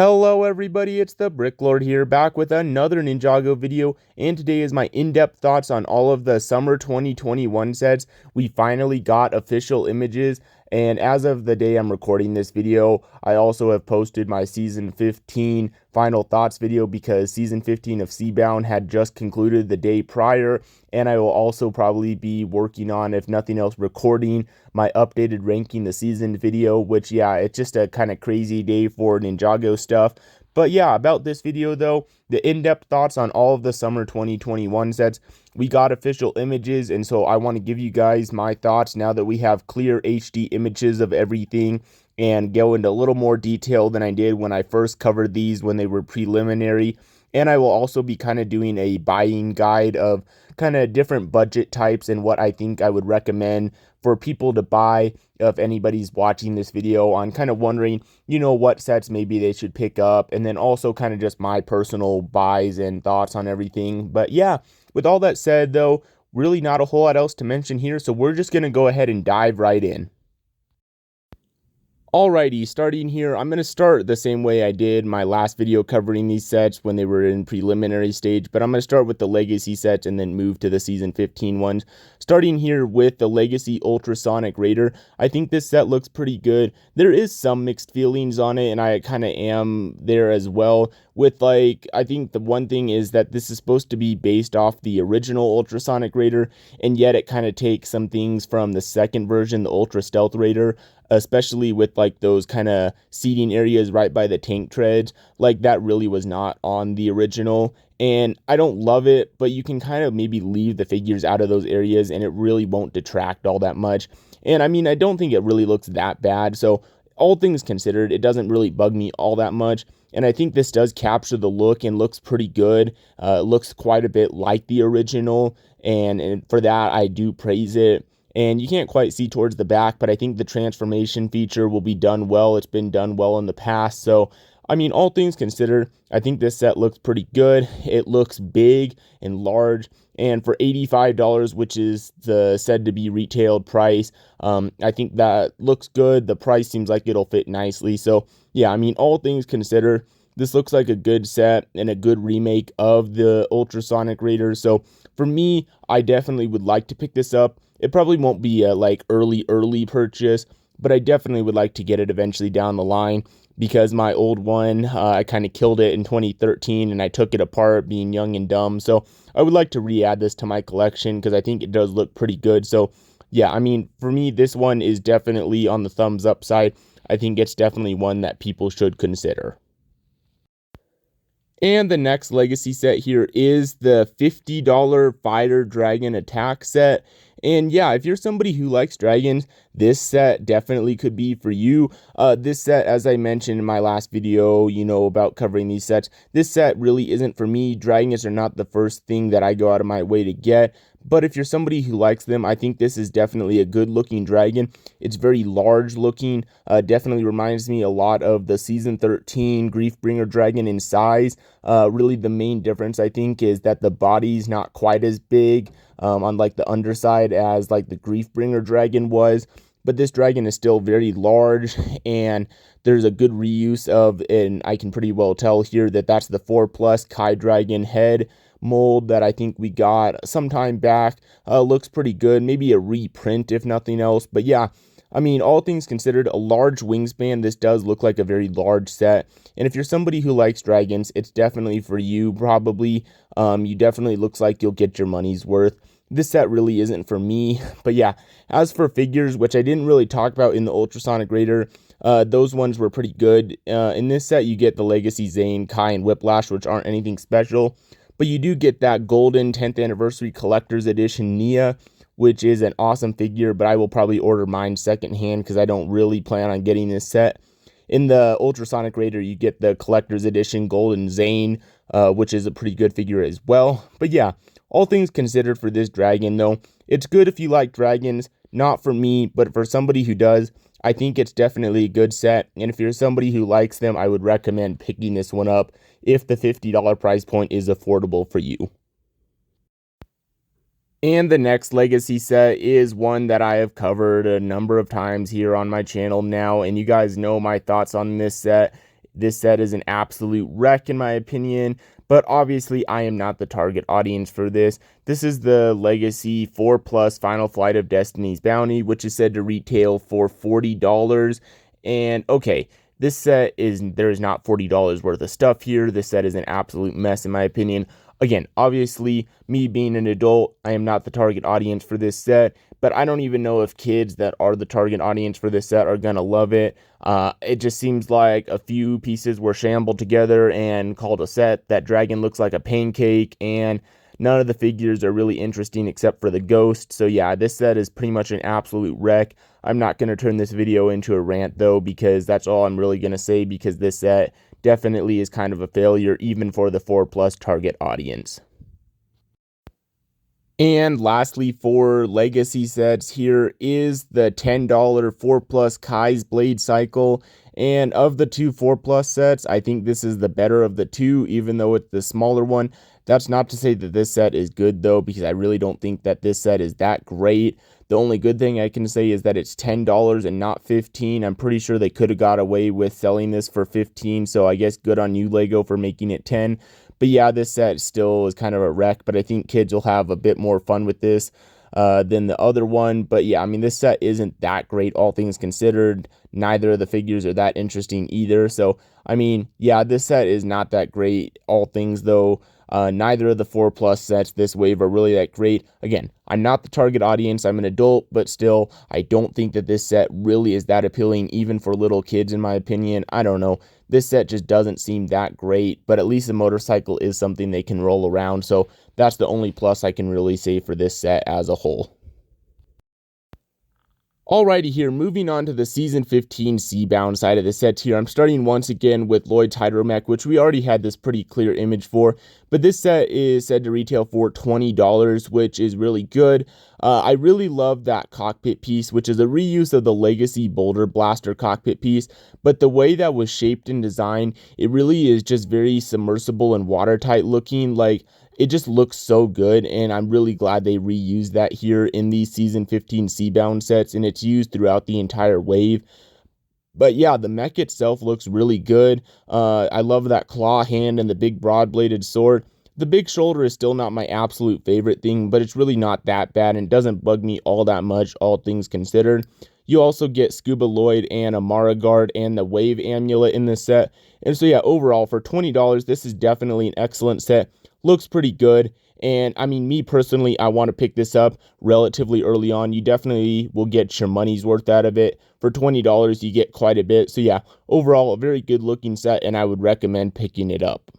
Hello everybody, it's the Bricklord here, back with another Ninjago video, and today is my in-depth thoughts on all of the summer 2021 sets. We finally got official images, and as of the day I'm recording this video, I also have posted my Season 15 final thoughts video because Season 15 of Seabound had just concluded the day prior, and I will also probably be working on, if nothing else, recording my updated ranking the season video, which, yeah, it's just a kind of crazy day for Ninjago stuff. But yeah, about this video though, the in-depth thoughts on all of the summer 2021 sets. We got official images, and so I want to give you guys my thoughts now that we have clear HD images of everything, and go into a little more detail than I did when I first covered these when they were preliminary. And I will also be kind of doing a buying guide of kind of different budget types and what I think I would recommend for people to buy if anybody's watching this video on kind of wondering, what sets maybe they should pick up, and then also kind of just my personal buys and thoughts on everything. But yeah, with all that said though, really not a whole lot else to mention here, so we're just going to go ahead and dive right in. Alrighty, starting here, I'm going to start the same way I did my last video covering these sets when they were in preliminary stage, but I'm going to start with the Legacy sets and then move to the Season 15 ones. Starting here with the Legacy Ultrasonic Raider, I think this set looks pretty good. There is some mixed feelings on it, and I kind of am there as well. With, I think the one thing is that this is supposed to be based off the original Ultrasonic Raider, and yet it kind of takes some things from the second version, the Ultra Stealth Raider, especially with those kind of seating areas right by the tank treads. That really was not on the original, and I don't love it, but you can kind of maybe leave the figures out of those areas and it really won't detract all that much. And I mean, I don't think it really looks that bad, so all things considered, it doesn't really bug me all that much. And I think this does capture the look and looks pretty good. It looks quite a bit like the original, and for that I do praise it. And you can't quite see towards the back, but I think the transformation feature will be done well. It's been done well in the past. So, I mean, all things considered, I think this set looks pretty good. It looks big and large. And for $85, which is the said to be retailed price, I think that looks good. The price seems like it'll fit nicely. So, yeah, I mean, all things considered, this looks like a good set and a good remake of the Ultrasonic Raider. So, for me, I definitely would like to pick this up. It probably won't be a early purchase, but I definitely would like to get it eventually down the line, because my old one, I kind of killed it in 2013 and I took it apart being young and dumb. So I would like to re-add this to my collection because I think it does look pretty good. So yeah, I mean, for me, this one is definitely on the thumbs up side. I think it's definitely one that people should consider. And the next Legacy set here is the $50 Fighter Dragon Attack set. And yeah, if you're somebody who likes dragons, this set definitely could be for you. This set, as I mentioned in my last video, about covering these sets, this set really isn't for me. Dragons are not the first thing that I go out of my way to get. But if you're somebody who likes them, I think this is definitely a good looking dragon. It's very large looking, definitely reminds me a lot of the Season 13 Griefbringer dragon in size. Really the main difference I think is that the body's not quite as big on the underside as the Griefbringer dragon was. But this dragon is still very large, and there's a good reuse of, and I can pretty well tell here that that's the 4+ Kai Dragon head mold that I think we got some time back. Looks pretty good, maybe a reprint if nothing else. But yeah, I mean, all things considered, a large wingspan. This does look like a very large set, and if you're somebody who likes dragons, it's definitely for you. Probably you definitely looks like you'll get your money's worth. This set really isn't for me. But yeah, as for figures, which I didn't really talk about in the Ultrasonic Raider, those ones were pretty good. In this set, you get the Legacy Zane, Kai, and Whiplash, which aren't anything special. But you do get that golden 10th anniversary collector's edition Nia, which is an awesome figure, but I will probably order mine secondhand because I don't really plan on getting this set. In the Ultrasonic Raider, you get the collector's edition golden Zane, which is a pretty good figure as well. But yeah, all things considered for this dragon though, it's good if you like dragons. Not for me, but for somebody who does, I think it's definitely a good set. And if you're somebody who likes them, I would recommend picking this one up if the $50 price point is affordable for you. And the next Legacy set is one that I have covered a number of times here on my channel now, and you guys know my thoughts on this set. This set is an absolute wreck in my opinion, but obviously I am not the target audience for this. This is the Legacy 4 Plus Final Flight of Destiny's Bounty, which is said to retail for $40. And okay, this set there is not $40 worth of stuff here. This set is an absolute mess in my opinion. Again, obviously, me being an adult, I am not the target audience for this set, but I don't even know if kids that are the target audience for this set are gonna love it. It just seems like a few pieces were shambled together and called a set. That dragon looks like a pancake, and none of the figures are really interesting except for the ghost. So yeah, this set is pretty much an absolute wreck. I'm not going to turn this video into a rant though, because that's all I'm really going to say, because this set definitely is kind of a failure even for the 4 Plus target audience. And lastly, for legacy sets, here is the $10 4 Plus Kai's Blade Cycle. And of the two 4 Plus sets, I think this is the better of the two, even though it's the smaller one. That's not to say that this set is good though, because I really don't think that this set is that great. The only good thing I can say is that it's $10 and not $15. I'm pretty sure they could have got away with selling this for $15, so I guess good on you, Lego, for making it $10. But yeah, this set still is kind of a wreck, but I think kids will have a bit more fun with this than the other one. But yeah, I mean, this set isn't that great, all things considered. Neither of the figures are that interesting either. So, I mean, yeah, this set is not that great, all things though. Neither of the 4 Plus sets this wave are really that great. Again, I'm not the target audience, I'm an adult, but still, I don't think that this set really is that appealing, even for little kids, in my opinion. I don't know. This set just doesn't seem that great, but at least the motorcycle is something they can roll around, so that's the only plus I can really say for this set as a whole. Alrighty here, moving on to the Season 15 Seabound side of the set here. I'm starting once again with Lloyd Hydromech, which we already had this pretty clear image for, but this set is said to retail for $20, which is really good. I really love that cockpit piece, which is a reuse of the Legacy Boulder Blaster cockpit piece, but the way that was shaped and designed, it really is just very submersible and watertight looking. Like, it just looks so good, and I'm really glad they reused that here in these Season 15 Seabound sets, and it's used throughout the entire wave. But yeah, the mech itself looks really good. I love that claw hand and the big broad-bladed sword. The big shoulder is still not my absolute favorite thing, but it's really not that bad and doesn't bug me all that much, all things considered. You also get Scuba Lloyd and a Mara Guard and the Wave Amulet in this set. And so yeah, overall, for $20, this is definitely an excellent set. Looks pretty good, and I mean, me personally, I want to pick this up relatively early on. You definitely will get your money's worth out of it. For $20, you get quite a bit. So yeah, overall, a very good looking set, and I would recommend picking it up.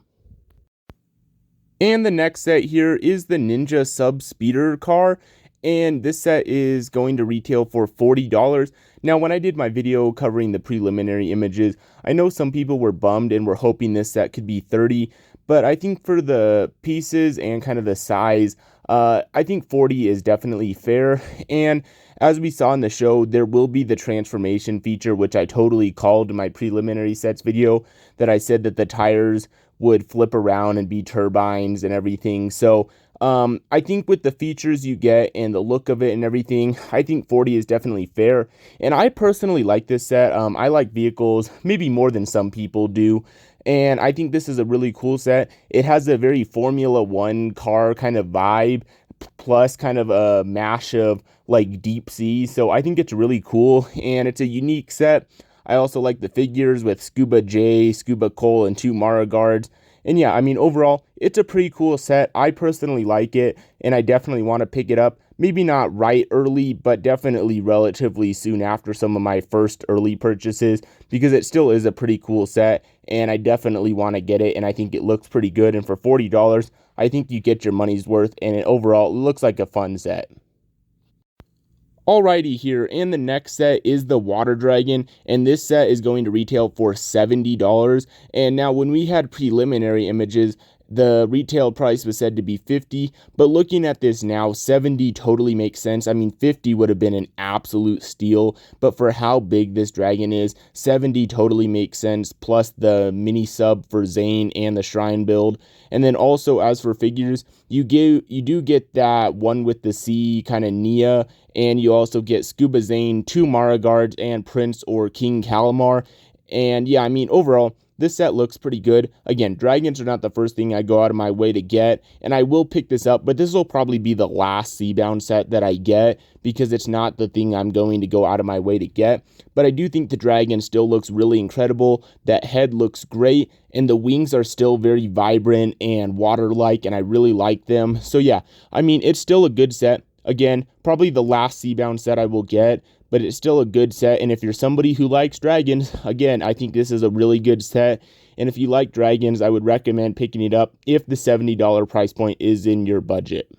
And the next set here is the Ninja Subspeeder Car, and this set is going to retail for $40. Now, when I did my video covering the preliminary images, I know some people were bummed and were hoping this set could be $30, but I think for the pieces and kind of the size, I think $40 is definitely fair. And as we saw in the show, there will be the transformation feature, which I totally called in my preliminary sets video, that I said that the tires would flip around and be turbines and everything. So I think with the features you get and the look of it and everything, I think $40 is definitely fair. And I personally like this set. I like vehicles maybe more than some people do. And I think this is a really cool set. It has a very Formula One car kind of vibe, plus kind of a mash of like deep sea. So I think it's really cool, and it's a unique set. I also like the figures with Scuba J, Scuba Cole, and 2 Mara Guards. And yeah, I mean, overall, it's a pretty cool set. I personally like it, and I definitely want to pick it up. Maybe not right early, but definitely relatively soon after some of my first early purchases, because it still is a pretty cool set, and I definitely want to get it, and I think it looks pretty good. And for $40, I think you get your money's worth, and overall, it looks like a fun set. Alrighty here, and the next set is the Water Dragon, and this set is going to retail for $70. And now when we had preliminary images, the retail price was said to be $50, but looking at this now, $70 totally makes sense. I mean, $50 would have been an absolute steal, but for how big this dragon is, $70 totally makes sense, plus the mini sub for Zane and the Shrine build. And then also, as for figures, you do get that one with the sea kind of Nia, and you also get Scuba Zane, 2 Mara Guards, and Prince or King Calamar. And yeah, I mean, overall, this set looks pretty good. Again, dragons are not the first thing I go out of my way to get, and I will pick this up, but this will probably be the last Seabound set that I get because it's not the thing I'm going to go out of my way to get. But I do think the dragon still looks really incredible. That head looks great, and the wings are still very vibrant and water-like, and I really like them. So yeah, I mean, it's still a good set. Again, probably the last Seabound set I will get, but it's still a good set. And if you're somebody who likes dragons, again, I think this is a really good set. And if you like dragons, I would recommend picking it up if the $70 price point is in your budget.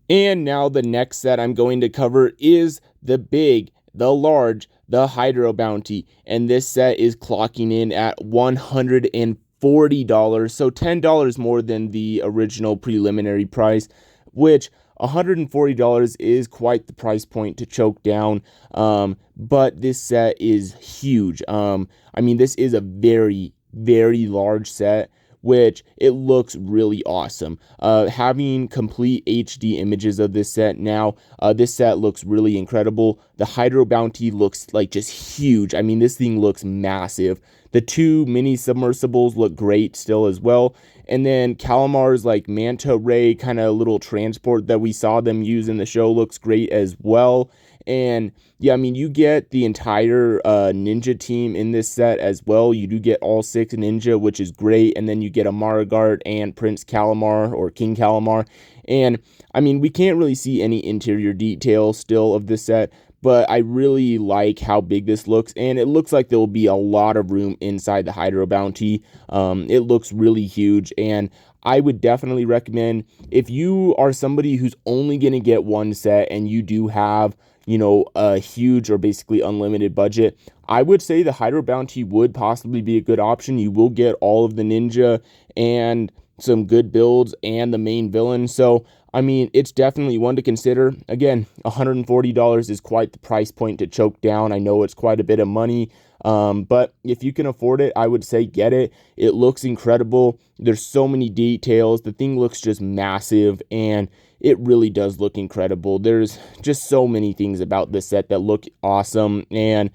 And now the next set I'm going to cover is the big, the large, the Hydro Bounty. And this set is clocking in at $140, so $10 more than the original preliminary price, which $140 is quite the price point to choke down, but this set is huge. I mean, this is a very, very large set, which it looks really awesome. Having complete HD images of this set now, this set looks really incredible. The Hydro Bounty looks like just huge. I mean, this thing looks massive. The two mini submersibles look great still as well. And then Calamar's like manta ray kind of little transport that we saw them use in the show looks great as well. And yeah, I mean, you get the entire ninja team in this set as well. You do get all 6 ninja, which is great. And then you get a Maragard and Prince Calamar or King Calamar. And I mean, we can't really see any interior details still of this set, but I really like how big this looks, and it looks like there will be a lot of room inside the Hydro Bounty. It looks really huge, and I would definitely recommend, if you are somebody who's only going to get one set and you do have, you know, a huge or basically unlimited budget, I would say the Hydro Bounty would possibly be a good option. You will get all of the ninja and some good builds and the main villain. So I mean, it's definitely one to consider. Again, $140 is quite the price point to choke down. I know it's quite a bit of money, but if you can afford it, I would say get it. It looks incredible. There's so many details. The thing looks just massive, and it really does look incredible. There's just so many things about this set that look awesome, and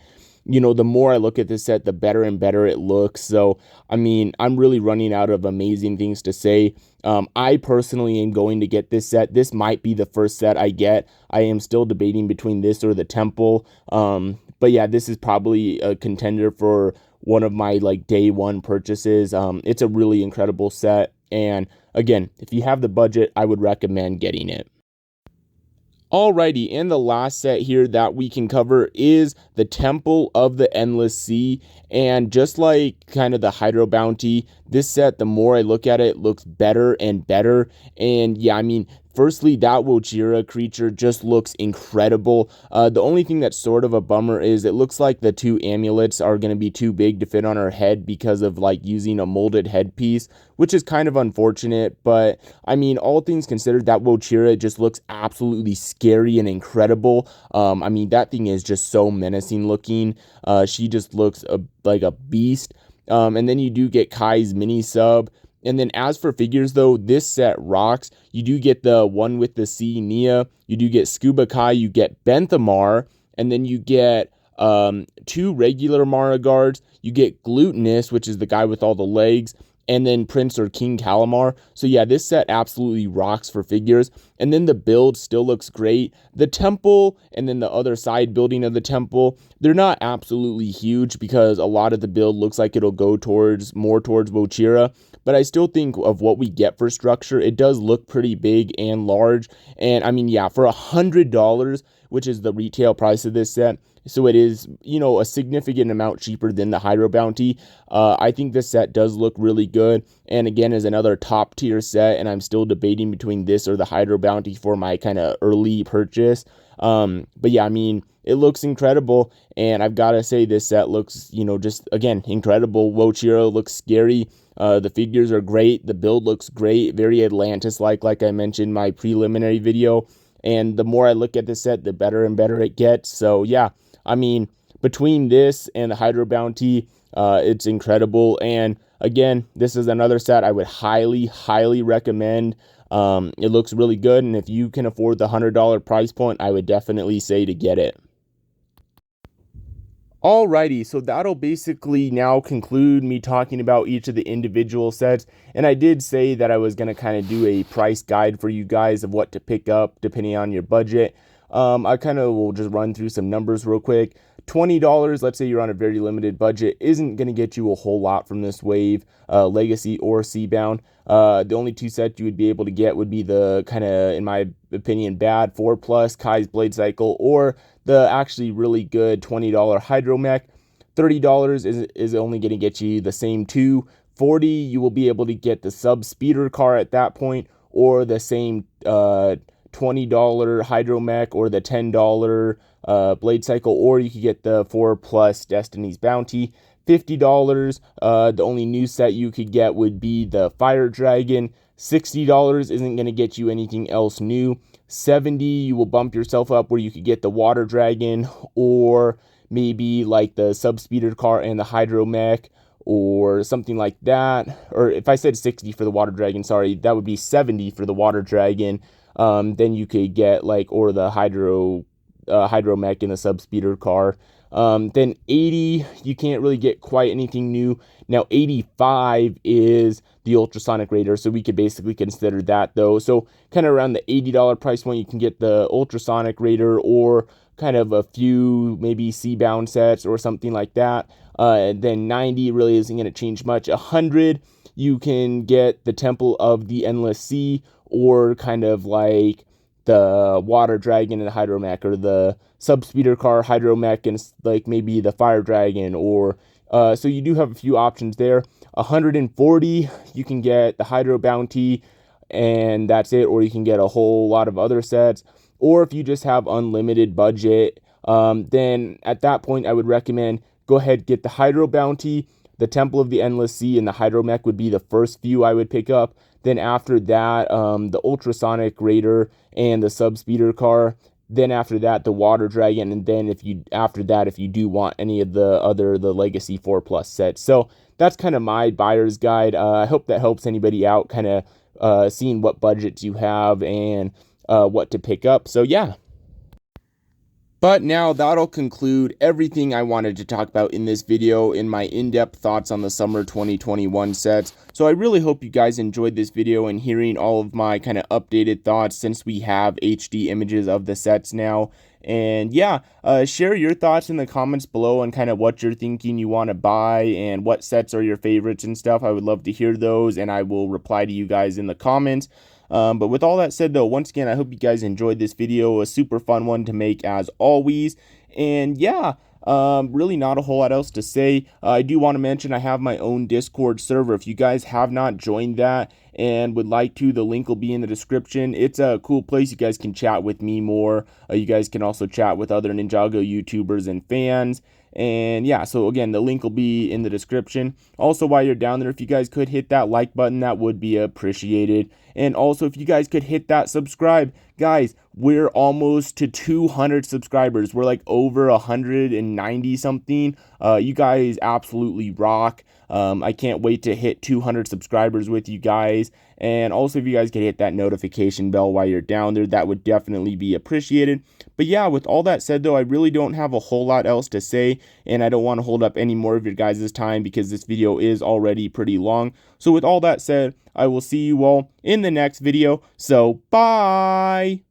you know, the more I look at this set, the better and better it looks. So, I mean, I'm really running out of amazing things to say. I personally am going to get this set. This might be the first set I get. I am still debating between this or the Temple. But yeah, this is probably a contender for one of my like day one purchases. It's a really incredible set. And again, if you have the budget, I would recommend getting it. Alrighty, and the last set here that we can cover is the Temple of the Endless Sea. And just like kind of the Hydro Bounty, this set, the more I look at it, looks better and better. And yeah, I mean, firstly, that Wojira creature just looks incredible. The only thing that's sort of a bummer is it looks like the 2 amulets are going to be too big to fit on her head because of like using a molded headpiece, which is kind of unfortunate. But I mean, all things considered, that Wojira just looks absolutely scary and incredible. I mean, that thing is just so menacing looking. She just looks like a beast. And then you do get Kai's mini sub. And then as for figures, though, this set rocks. You do get the one with the sea Nia. You do get Scuba Kai. You get Benthamar. And then you get 2 regular Maragards. You get Glutinous, which is the guy with all the legs. And then Prince or King Calamar. So yeah, this set absolutely rocks for figures. And then the build still looks great. The temple and then the other side building of the temple, they're not absolutely huge because a lot of the build looks like it'll go more towards Wojira. But I still think of what we get for structure, it does look pretty big and large. And I mean, yeah, for $100, which is the retail price of this set, so it is, you know, a significant amount cheaper than the Hydro Bounty. I think this set does look really good. And again, is another top tier set. And I'm still debating between this or the Hydro Bounty for my kind of early purchase. But yeah, I mean, it looks incredible. And I've got to say this set looks, you know, just again, incredible. Wojira looks scary. The figures are great. The build looks great. Very Atlantis-like I mentioned in my preliminary video. And the more I look at this set, the better and better it gets. So yeah, I mean, between this and the Hydro Bounty, it's incredible. And again, this is another set I would highly, highly recommend. It looks really good. And if you can afford the $100 price point, I would definitely say to get it. Alrighty, so that'll basically now conclude me talking about each of the individual sets. And I did say that I was going to kind of do a price guide for you guys of what to pick up depending on your budget. I kind of will just run through some numbers real quick. $20, let's say you're on a very limited budget, isn't going to get you a whole lot from this wave, Legacy or Seabound. The only two sets you would be able to get would be the kind of, in my opinion, bad 4+ Kai's Blade Cycle, or the actually really good $20 Hydromech. $30 is only going to get you the same two. $40, you will be able to get the Subspeeder Car at that point, or the same $20 Hydromech, or the $10 Blade Cycle, or you could get the 4+ Destiny's Bounty. $50, the only new set you could get would be the Fire Dragon. $60 isn't going to get you anything else new. $70, you will bump yourself up where you could get the Water Dragon, or maybe like the Subspeeder Car and the Hydromech, or something like that. Or if I said 60 for the Water Dragon, sorry, that would be 70 for the Water Dragon. Then you could get like, or the Hydromech and the Subspeeder Car. Then 80, you can't really get quite anything new. Now 85 is the Ultrasonic Raider, so we could basically consider that though. So kind of around the $80 price point, you can get the Ultrasonic Raider, or kind of a few maybe Seabound sets or something like that. And then 90 really isn't going to change much. 100, you can get the Temple of the Endless Sea, or kind of like the Water Dragon and the Hydromech, or the Subspeeder Car, Hydromech, and like maybe the Fire Dragon, or so you do have a few options there. 140, you can get the Hydro Bounty, and that's it, or you can get a whole lot of other sets. Or if you just have unlimited budget, then at that point I would recommend go ahead, get the Hydro Bounty, the Temple of the Endless Sea, and the Hydromech would be the first few I would pick up. Then after that, the Ultrasonic Raider and the Subspeeder Car. Then after that, the Water Dragon, and then if you do want any of the Legacy 4+ sets. So that's kind of my buyer's guide. I hope that helps anybody out, kind of seeing what budgets you have and what to pick up. So yeah. But now that'll conclude everything I wanted to talk about in this video, in my in-depth thoughts on the summer 2021 sets. So I really hope you guys enjoyed this video and hearing all of my kind of updated thoughts, since we have HD images of the sets now. And yeah, share your thoughts in the comments below on kind of what you're thinking you want to buy and what sets are your favorites and stuff. I would love to hear those, and I will reply to you guys in the comments. But with all that said though, once again, I hope you guys enjoyed this video, a super fun one to make as always. And yeah, really not a whole lot else to say. I do want to mention I have my own Discord server. If you guys have not joined that and would like to, the link will be in the description. It's a cool place. You guys can chat with me more. You guys can also chat with other Ninjago YouTubers and fans. And yeah, so again, the link will be in the description. Also, while you're down there, if you guys could hit that like button, that would be appreciated. And also, if you guys could hit that subscribe, guys, we're almost to 200 subscribers. We're like over 190 something. You guys absolutely rock. I can't wait to hit 200 subscribers with you guys. And also, if you guys could hit that notification bell while you're down there, that would definitely be appreciated. But yeah, with all that said though, I really don't have a whole lot else to say, and I don't want to hold up any more of your guys' time because this video is already pretty long. So with all that said, I will see you all in the next video. So bye!